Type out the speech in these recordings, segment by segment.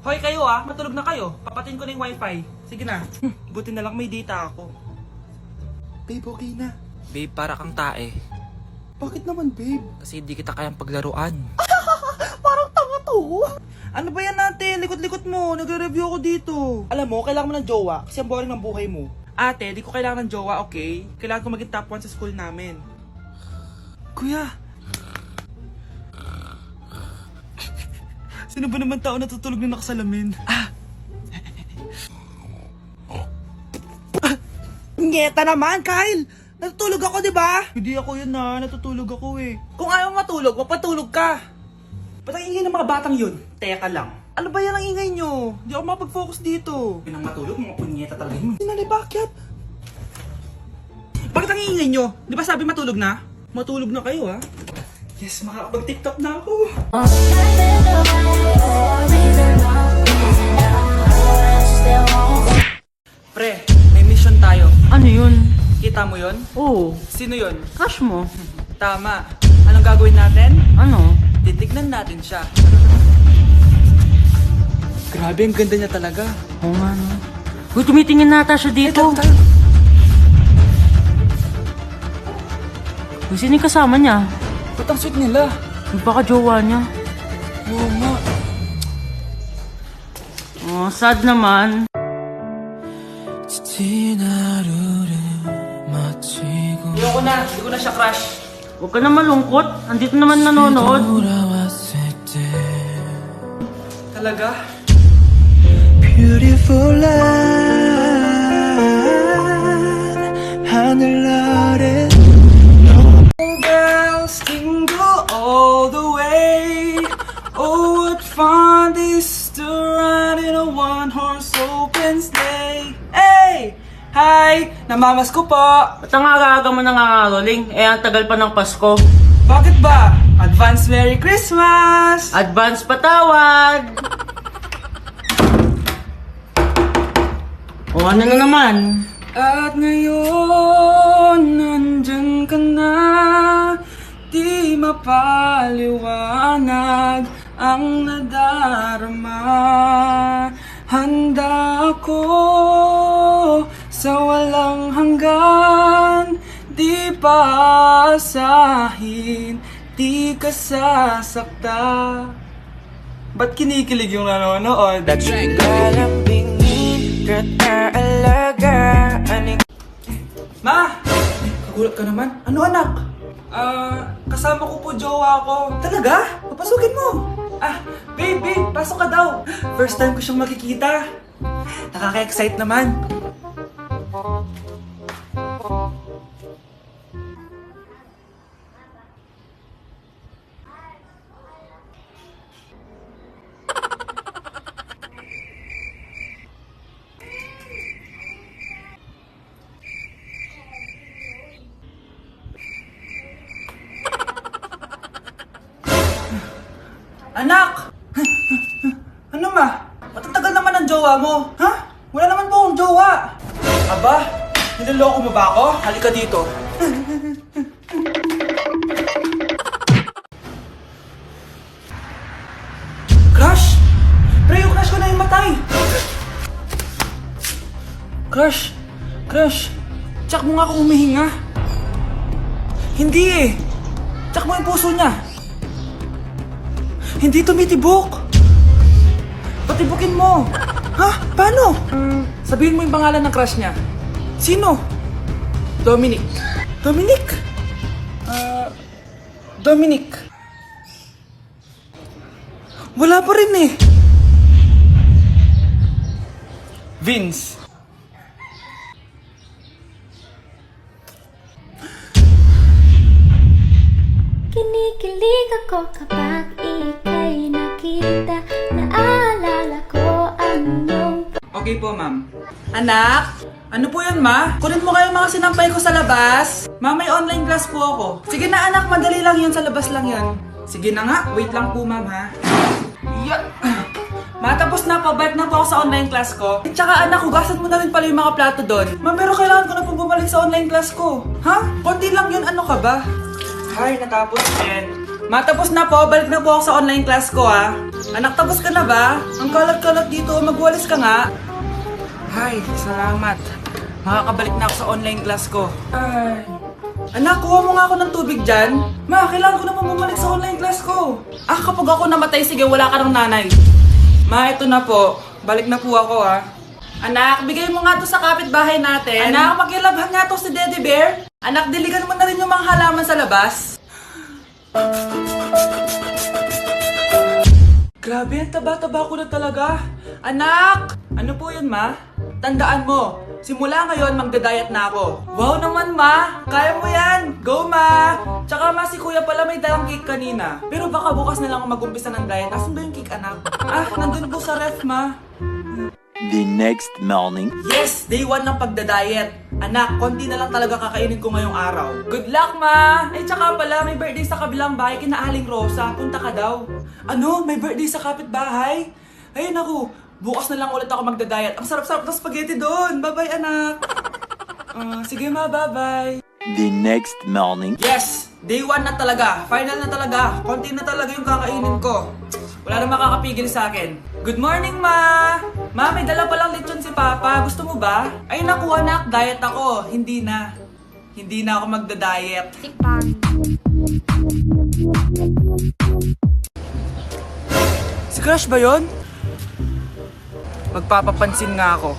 Hoy kayo matulog na kayo. Papatin ko na yung wifi. Sige na. Buti na lang may data ako. Babe, okay na. Babe, para kang tae. Bakit naman, babe? Kasi hindi kita kayang paglaruan. Parang tanga to. Ano ba yan natin? Likot-likot mo. Nagre-review ako dito. Alam mo, kailangan mo ng jowa kasi ang boring ng buhay mo. Ate, di ko kailangan ng jowa, okay? Kailangan ko maging top 1 sa school namin. Kuya! Sino ba naman tao natutulog na nakasalamin? Ngeta naman, Kyle! Natutulog ako, di ba? Hindi ako yun natutulog ako eh. Kung ayaw matulog, mapatulog ka. Ba't ang ingay ng mga batang yun? Teka lang. Ano ba yan ang ingay nyo? Hindi ako mapag-focus dito. Pinang matulog, mga punyeta talaga yun. Sinali, bakit? Bakit ang ingay nyo? Di ba sabi matulog na? Matulog na kayo Yes, makakapag-tiktok na ako. Pre, may mission tayo. Ano yun? Kita mo yon? Oo, Sino yon? crush mo. Tama. Anong gagawin natin? Ano? Titignan natin siya. Grabe, ang ganda niya talaga. Oo nga no. Uy, tumitingin nata siya dito. Tayo. Uy, sino yung kasama niya? Ba't ang sweet nila? Yung baka jowa niya. Oo nga. Oh, sad naman. Ayoko na. Hindi ko na siya crush. Huwag ka na malungkot. Andito naman nanonood. Talaga? Beautiful land, 하늘 아래 Bells tingle all the way. Oh, what fun this to ride in a one-horse open sleigh. Hey! Hi! Namamas ko po. Ba't ang aga-aga mo nangangaroling? Eh, ang tagal pa ng Pasko. Bakit ba? Advance Merry Christmas! Advance patawad! O ano na naman? At ngayon, nandyan ka na. Di mapaliwanag ang nadarama. Handa ako sa walang hanggan. Di paasahin, di ka sasakta. Ba't kinikilig yung nanonood? Ma! Nagulat ka naman? Ano anak? Kasama ko po jowa ko. Talaga? Papasukin mo. Babe, pasok ka daw. First time ko siyang makikita. Nakaka-excite naman. Anak! Ano ma? Matatagal naman ang jowa mo. Ha? Wala naman po akong jowa. Aba, niloloko mo ba ako? Halika dito. Crush? Pre, yung crush ko na yung matay. Crush? Tsak mo nga ako humihinga. Hindi eh. Tsak mo yung puso niya. Hindi tumitibok. Patibukin mo. Ha? Paano? Sabihin mo yung pangalan ng crush niya. Sino? Dominic. Dominic. Wala pa rin eh. Vince. Kinikilig ako kapag ika'y nakita. Naalala ko ang iyong Okay po, ma'am. Anak? Ano po yun, ma? Kunin mo kayo mga sinampay ko sa labas. Ma, may online class po ako. Sige na, anak. Madali lang yun. Sa labas lang yun. Sige na nga. Wait lang po, ma'am, ha? Matapos na po. Balik na po ako sa online class ko. At saka, anak, hugasan mo na rin pala yung mga plato doon. Ma, pero kailangan ko na po bumalik sa online class ko. Ha? Konti lang yun. Ano ka ba? Ay, natapos din. Matapos na po. Balik na po ako sa online class ko, ha? Anak, tapos ka na ba? Ang kalat-kalat dito, magwalis ka nga. Ay, salamat. Makakabalik na ako sa online class ko. Ay. Anak, kuha mo nga ako ng tubig dyan. Ma, kailangan ko naman bumalik sa online class ko. Ah, kapag ako namatay, sige, wala ka ng nanay. Ma, ito na po. Balik na po ako, ha. Anak, bigay mo nga to sa kapitbahay natin. Anak, makilabhan nga to si Daddy Bear. Anak, diligan mo na rin yung mga halaman sa labas. Grabe, ang taba-taba ko na talaga. Anak! Ano po yun, ma? Tandaan mo, simula ngayon magdadayat na ako. Wow naman, ma! Kaya mo yan! Go, ma! Tsaka ma, si kuya pala may dalang cake kanina. Pero baka bukas na lang ako mag-umpisa ng diet. Asan ba yung cake, anak? Ah, nandun po sa ref, ma. The next morning. Yes! Day 1 ng pagdadayet. Anak, konti na lang talaga kakainin ko ngayong araw. Good luck, ma! Eh, tsaka pala, may birthday sa kabilang bahay kina Aling Rosa. Punta ka daw. Ano? May birthday sa kapitbahay? Ay, naku. Bukas na lang ulit ako magdadayet. Ang sarap-sarap ng spaghetti doon. Bye-bye, anak. Sige, ma. Bye-bye. The next morning. Yes! Day 1 na talaga. Final na talaga. Konti na talaga yung kakainin ko. Wala na makakapigil sa akin. Good morning, ma! Ma, may dala palang lechon si Papa. Gusto mo ba? Ay, naku, anak. Diet ako. Hindi na. Hindi na ako magda-diet. Si Crush ba yun? Magpapapansin nga ako.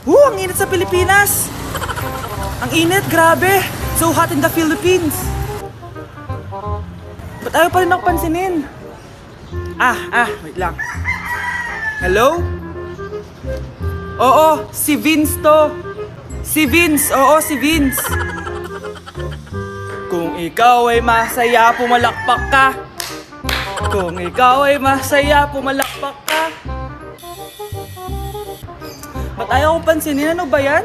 Ang init sa Pilipinas! Ang init, grabe! So hot in the Philippines! Ba't ayaw pa rin ako pansinin? Wait lang. Hello? Oo, si Vince to. Si Vince, oo, si Vince. Kung ikaw ay masaya, pumalakpak ka. Kung ikaw ay masaya, pumalakpak ka. Ba't ayaw ko pansinin? Ano ba yan?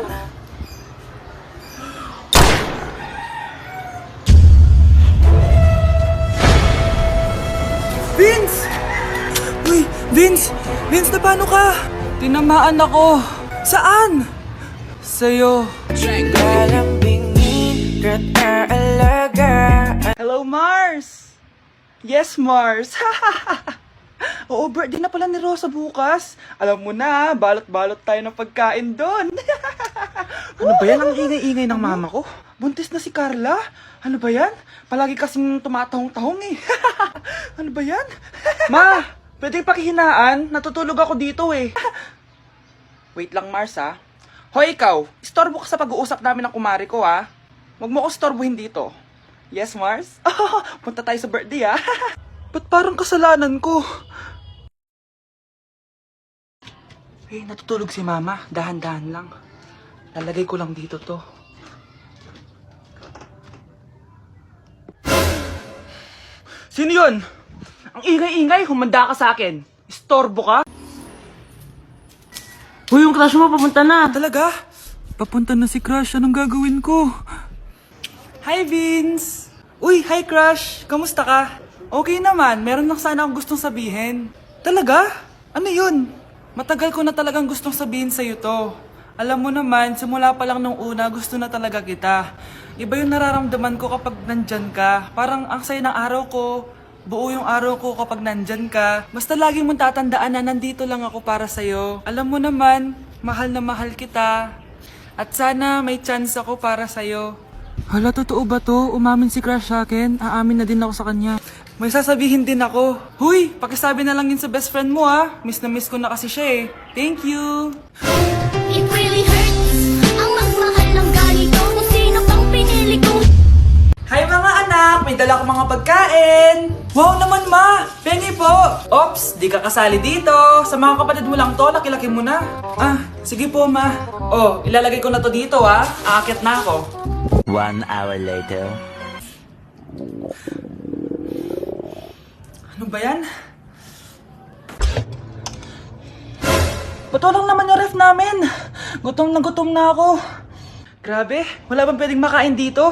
Vince! Uy, Vince! Vince, na paano ka? Tinamaan ako. Saan? Sa'yo. Hello, Mars! Yes, Mars! Oo, birthday na pala ni Rosa bukas. Alam mo na, balot-balot tayo ng pagkain doon. Ano ba yan? Ang ingay-ingay ng mama ko. Buntis na si Carla. Ano ba yan? Palagi kasing tumatahong-tahong eh. Ano ba yan? Ma, pwede pakihinaan. Natutulog ako dito eh. Wait lang, Mars ha. Hoy, ikaw. Istorbo ka sa pag-uusap namin ng kumari ko ha. Huwag mo ko istorbohin dito. Yes, Mars? Punta tayo sa birthday ha. Ba't parang kasalanan ko? Eh, natutulog si Mama. Dahan-dahan lang. Lalagay ko lang dito to. Sino yun? Ang ingay-ingay, humanda ka sa akin. Istorbo ka? Uy, yung crush mo papunta na. Talaga? Papunta na si Crush. Anong gagawin ko? Hi, Vince! Uy, hi, Crush! Kamusta ka? Okay naman. Meron lang sana akong gustong sabihin. Talaga? Ano yun? Matagal ko na talagang gustong sabihin sa'yo to. Alam mo naman, simula pa lang nung una, gusto na talaga kita. Iba yung nararamdaman ko kapag nandyan ka. Parang ang saya ng araw ko. Buo yung araw ko kapag nandyan ka. Basta lagi mong tatandaan na nandito lang ako para sa'yo. Alam mo naman, mahal na mahal kita. At sana may chance ako para sa'yo. Hala, totoo ba to? Umamin si Crush sa akin. Aamin na din ako sa kanya. May sasabihin din ako. Huy, pakisabi na lang yun sa best friend mo ha. Miss na miss ko na kasi siya eh. Thank you! It really hurts ang magmahal ng ganito kung sino pang pinili ko. Hi mga anak! May dala ko mga pagkain! Wow naman ma! Pengi po! Ops! Di ka kasali dito! Sa mga kapatid mo lang to, laki-laki mo na. Sige po ma. Oh, ilalagay ko na to dito ha. Aakit na ako. 1 hour later. Ano ba yan? Ba't walang naman yung ref namin? Gutom na ako. Grabe, wala bang pwedeng makain dito?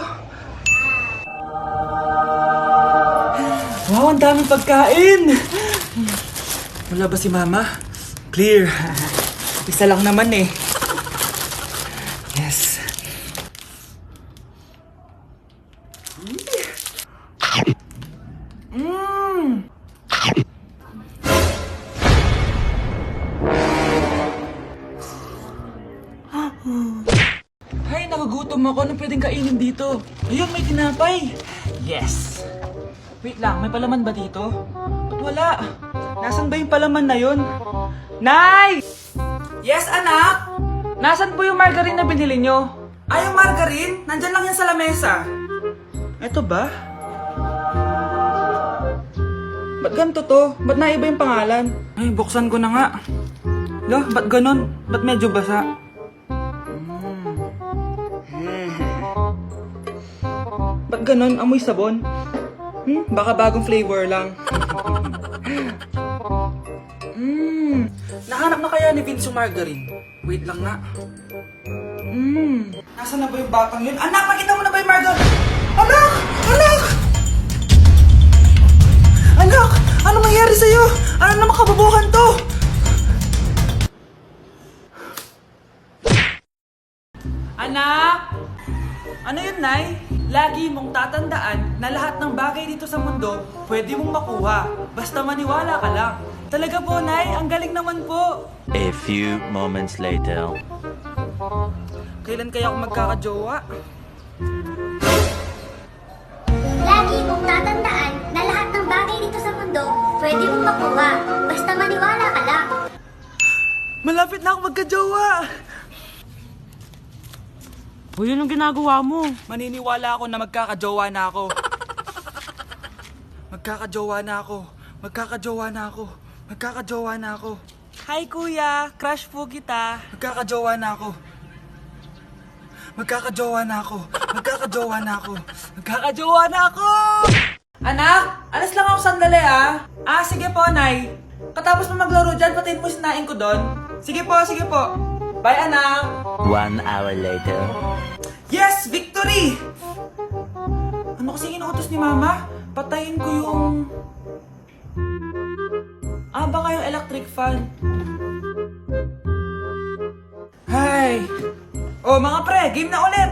Wow, ang daming pagkain! Wala ba si Mama? Clear. Isa lang naman eh. Yes. Nagugutom ako. Ano pwedeng kainin dito? Ayun, may tinapay. Yes. Wait lang, may palaman ba dito? Ba't wala? Nasaan ba yung palaman na yun? Nay! Yes, anak? Nasaan po yung margarine na binili nyo? Ay, yung margarine? Nandyan lang yan sa lamesa. Eto ba? Ba't ganito to? Ba't naiba yung pangalan? Ay, buksan ko na nga. Lo, ba't ganon? Ba't medyo basa? Ba't ganon? Amoy sabon? Baka bagong flavor lang. Nahanap na kaya ni Vince yung margarine? Wait lang nga. Nasaan na ba yung batang yun? Anak, nakita mo na ba yung margarine? Anak! Anak! Anak! Ano mangyari sa'yo? Ano naman kababuhan to? Anak! Ano yun, Nay? Lagi mong tatandaan na lahat ng bagay dito sa mundo pwede mong makuha. Basta maniwala ka lang. Talaga po, Nay. Ang galing naman po. A few moments later. Kailan kaya ako magkakajowa? Lagi mong tatandaan na lahat ng bagay dito sa mundo pwede mong makuha. Basta maniwala ka lang. Malapit na ako magkajowa! O yun ang ginagawa mo. Maniniwala ako na magkakajowa na ako. Magkakajowa na ako. Magkakajowa na ako. Magkakajowa na ako. Hi, kuya. Crush po kita. Magkakajowa na ako. Magkakajowa na ako. Magkakajowa na ako. Magkakajowa na ako! Anak, alas lang ako sandali ah. Ah, sige po, Nay. Katapos mo maglaro dyan, patayin mo sinain ko doon. Sige po, sige po. Bye, anak. 1 hour later. Yes! Victory! Ano kasi inuutos ni Mama? Patayin ko yung... baka yung electric fan. Hay! Oh, mga pre, game na ulit!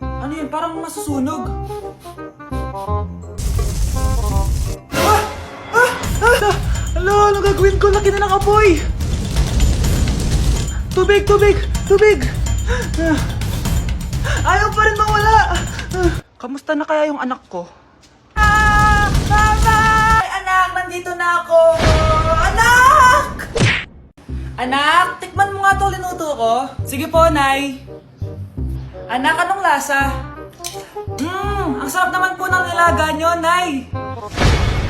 Ano yun? Parang masusunog. Ano gagawin ko? Laki na ng apoy! Tubig! Tubig! Tubig! Ayaw pa rin mawala! Kamusta na kaya yung anak ko? Mama! Ay, anak! Nandito na ako! Anak! Anak! Tikman mo nga to linuto ko. Sige po, Nay. Anak, anong lasa? Ang sarap naman po ng nilaga nyo, Nay.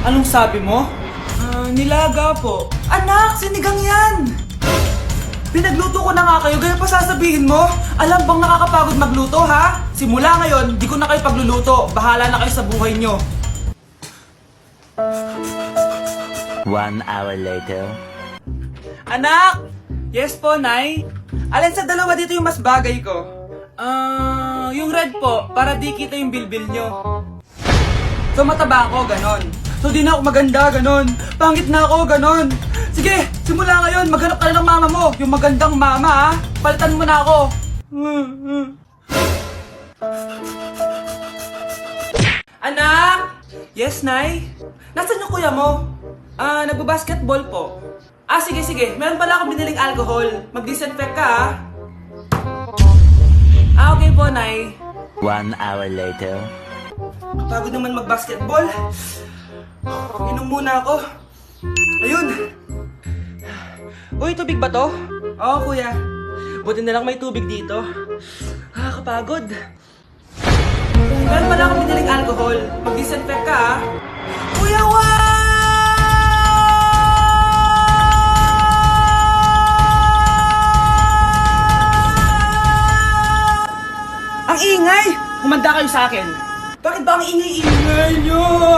Anong sabi mo? Nilaga po. Anak, sinigang yan! Pinagluto ko na nga kayo, ganyan pa sasabihin mo? Alam bang nakakapagod magluto, ha? Simula ngayon, di ko na kayo pagluluto. Bahala na kayo sa buhay nyo. 1 hour later. Anak! Yes po, Nay? Alin sa dalawa dito yung mas bagay ko? Yung red po, para di kita yung bilbil nyo. So mataba ako, ganon. So di na ako maganda, ganon. Pangit na ako, ganon. Sige, simula ngayon, maghanap ka na ng mama mo. Yung magandang mama, ha? Palitan mo na ako. Anak! Yes, Nay? Nasaan yung kuya mo? Nagbabasketball po. Sige, sige. Meron pala akong biniling alcohol. Mag-disinfect ka, ha? Okay po, Nay. 1 hour later. Kapagod naman mag-basketball. Inom muna ako. Ayun. Uy, tubig ba to? Oo, kuya. Buti na lang may tubig dito. Kapagod. Meron pala akong biniling alcohol. Mag-disinfect ka, ha? Kuya, Ang ingay! Humanda kayo sa akin. Bakit ba ang ingay-ingay nyo?